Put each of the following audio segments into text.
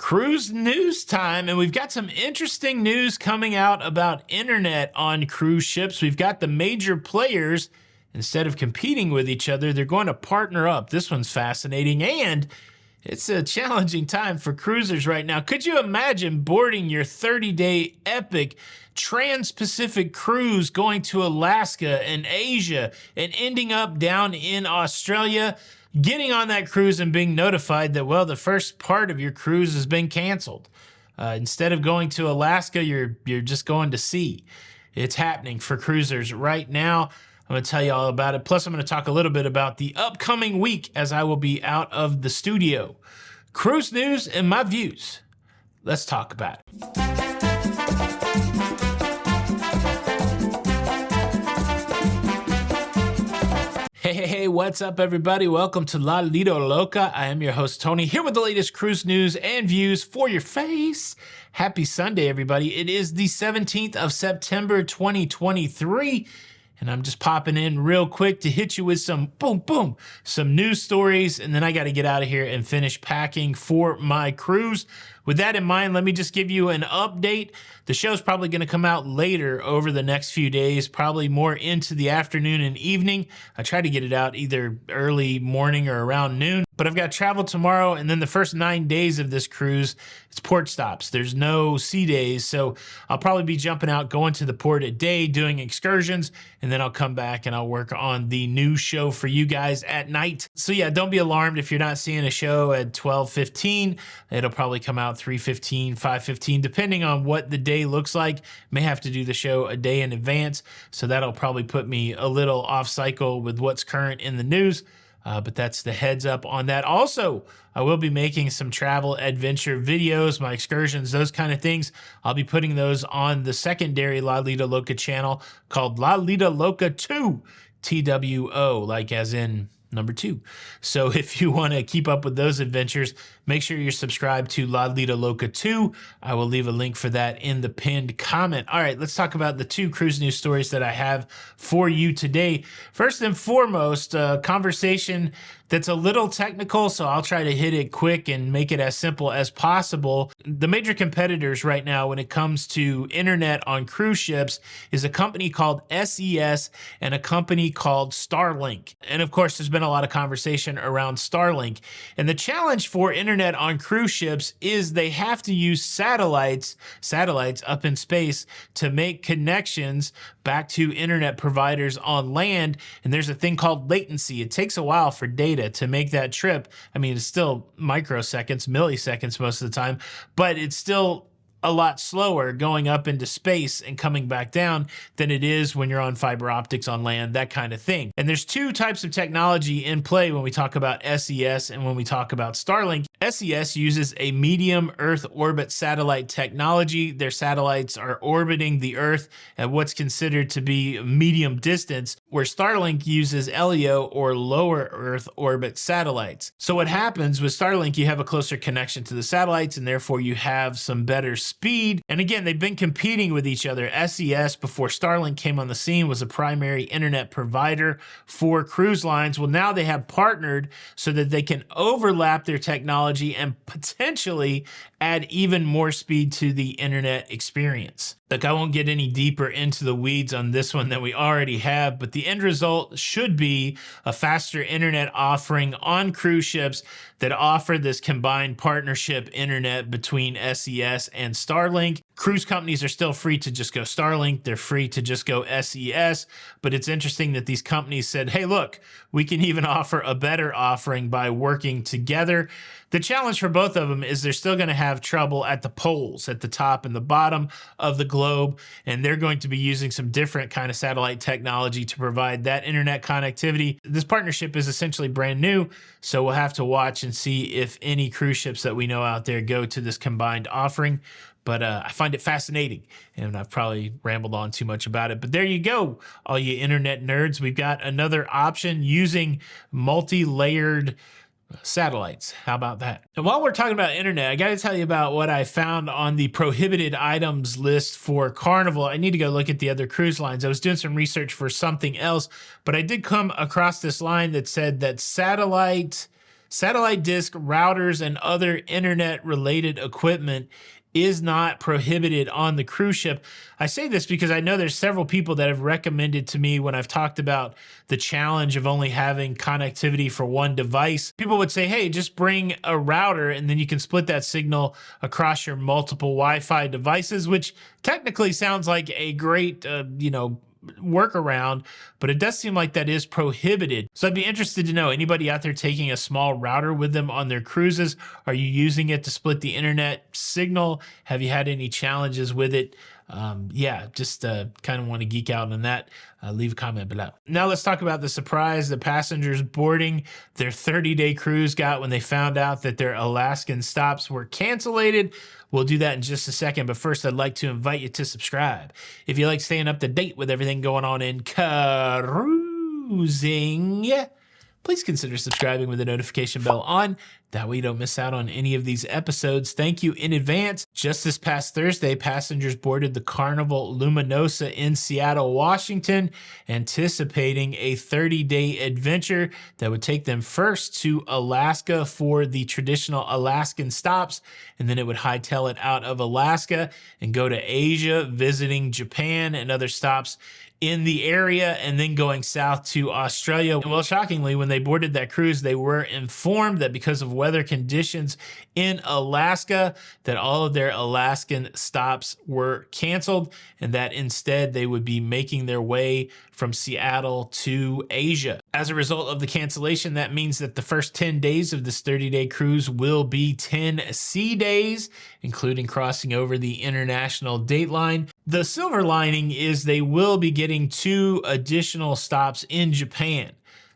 Cruise news time, and we've got some interesting news coming out about internet on cruise ships. We've got the major players, instead of competing with each other, they're going to partner up. This one's fascinating, and it's a challenging time for cruisers right now. Could you imagine boarding your 30-day epic trans-Pacific cruise going to Alaska and Asia and ending up down in Australia, getting on that cruise and being notified that, well, the first part of your cruise has been canceled. Instead of going to Alaska, you're just going to sea. It's happening for cruisers right now. I'm going to tell you all about it. Plus, I'm going to talk a little bit about the upcoming week as I will be out of the studio. Cruise news and my views. Let's talk about it. Hey, what's up, everybody? Welcome to La Lido Loca. I am your host, Tony, here with the latest cruise news and views for your face. Happy Sunday, everybody. It is the 17th of September, 2023. And I'm just popping in real quick to hit you with some some news stories. And then I got to get out of here and finish packing for my cruise. With that in mind, let me just give you an update. The show's probably going to come out later over the next few days, probably more into the afternoon and evening. I try to get it out either early morning or around noon. But I've got travel tomorrow, and then the first 9 days of this cruise, it's port stops. There's no sea days, so I'll probably be jumping out, going to the port at day, doing excursions, and then I'll come back and I'll work on the new show for you guys at night. So yeah, don't be alarmed if you're not seeing a show at 12:15. It'll probably come out 3:15, 5:15, depending on what the day looks like. May have to do the show a day in advance, so that'll probably put me a little off cycle with what's current in the news. But that's the heads up on that. Also, I will be making some travel adventure videos, my excursions, those kind of things. I'll be putting those on the secondary La Lido Loca channel called La Lido Loca 2, TWO, like as in number 2. So if you want to keep up with those adventures, make sure you're subscribed to La Lido Loca 2. I will leave a link for that in the pinned comment. All right, let's talk about the 2 cruise news stories that I have for you today. First and foremost, a conversation that's a little technical, so I'll try to hit it quick and make it as simple as possible. The major competitors right now when it comes to internet on cruise ships is a company called SES and a company called Starlink. And of course, there's been a lot of conversation around Starlink. And the challenge for internet on cruise ships is they have to use satellites up in space to make connections back to internet providers on land. And there's a thing called latency. It takes a while for data to make that trip. I mean, it's still microseconds, milliseconds most of the time, but it's still a lot slower going up into space and coming back down than it is when you're on fiber optics on land, that kind of thing. And there's 2 types of technology in play when we talk about SES and when we talk about Starlink. SES uses a medium Earth orbit satellite technology. Their satellites are orbiting the Earth at what's considered to be medium distance, where Starlink uses LEO or lower Earth orbit satellites. So what happens with Starlink, you have a closer connection to the satellites and therefore you have some better speed. And again, they've been competing with each other. SES, before Starlink came on the scene, was a primary internet provider for cruise lines. Well, now they have partnered so that they can overlap their technology and potentially add even more speed to the internet experience. Look, I won't get any deeper into the weeds on this one than we already have, but the end result should be a faster internet offering on cruise ships that offer this combined partnership internet between SES and Starlink. Cruise companies are still free to just go Starlink. They're free to just go SES, but it's interesting that these companies said, hey, look, we can even offer a better offering by working together. The challenge for both of them is they're still going to have trouble at the poles, at the top and the bottom of the globe, and they're going to be using some different kind of satellite technology to provide that internet connectivity. This partnership is essentially brand new, so we'll have to watch and see if any cruise ships that we know out there go to this combined offering. But I find it fascinating, and I've probably rambled on too much about it. But there you go, all you internet nerds. We've got another option using multi-layered satellites. How about that? And while we're talking about internet, I got to tell you about what I found on the prohibited items list for Carnival. I need to go look at the other cruise lines. I was doing some research for something else, but I did come across this line that said that satellite satellite dish, routers, and other internet-related equipment is not prohibited on the cruise ship. I say this because I know there's several people that have recommended to me when I've talked about the challenge of only having connectivity for one device. People would say, hey, just bring a router and then you can split that signal across your multiple Wi-Fi devices, which technically sounds like a great, workaround, but it does seem like that is prohibited. So I'd be interested to know, anybody out there taking a small router with them on their cruises? Are you using it to split the internet signal? Have you had any challenges with it? Just kind of want to geek out on that. Leave a comment below. Now let's talk about the surprise the passengers boarding their 30-day cruise got when they found out that their Alaskan stops were canceled. We'll do that in just a second, but first I'd like to invite you to subscribe. If you like staying up to date with everything going on in cruising, please consider subscribing with the notification bell on. That way you don't miss out on any of these episodes. Thank you in advance. Just this past Thursday, passengers boarded the Carnival Luminosa in Seattle, Washington, anticipating a 30-day adventure that would take them first to Alaska for the traditional Alaskan stops, and then it would hightail it out of Alaska and go to Asia, visiting Japan and other stops in the area, and then going south to Australia. And well, shockingly, when they boarded that cruise, they were informed that because of weather conditions in Alaska, that all of their Alaskan stops were canceled, and that instead they would be making their way from Seattle to Asia. As a result of the cancellation, that means that the first 10 days of this 30-day cruise will be 10 sea days, including crossing over the international date line. The silver lining is they will be getting 2 additional stops in Japan.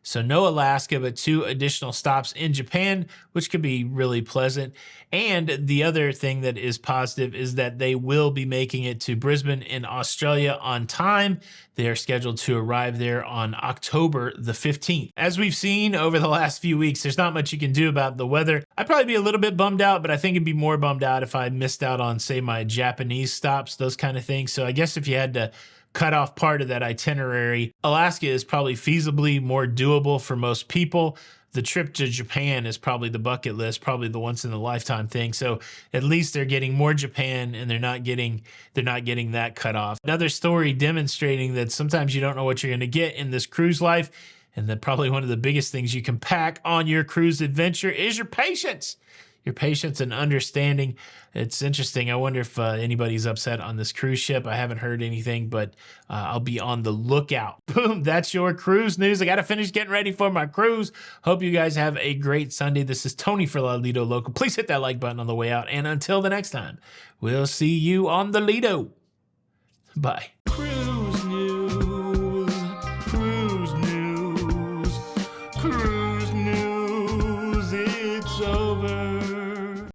So no Alaska, but 2 additional stops in Japan, which could be really pleasant. And the other thing that is positive is that they will be making it to Brisbane in Australia on time. They are scheduled to arrive there on October the 15th. As we've seen over the last few weeks, there's not much you can do about the weather. I'd probably be a little bit bummed out, but I think it'd be more bummed out if I missed out on, say, my Japanese stops, those kind of things. So I guess if you had to cut off part of that itinerary, Alaska is probably feasibly more doable for most people. The trip to Japan is probably the bucket list, probably the once in a lifetime thing. So at least they're getting more Japan, and they're not getting that cut off. Another story demonstrating that sometimes you don't know what you're going to get in this cruise life, and that probably one of the biggest things you can pack on your cruise adventure is your patience. Your patience and understanding. It's interesting. I wonder if anybody's upset on this cruise ship. I haven't heard anything, but I'll be on the lookout. Boom, that's your cruise news. I got to finish getting ready for my cruise. Hope you guys have a great Sunday. This is Tony for La Lido Local. Please hit that like button on the way out. And until the next time, we'll see you on the Lido. Bye. Cruise news, cruise news, cruise news. It's over.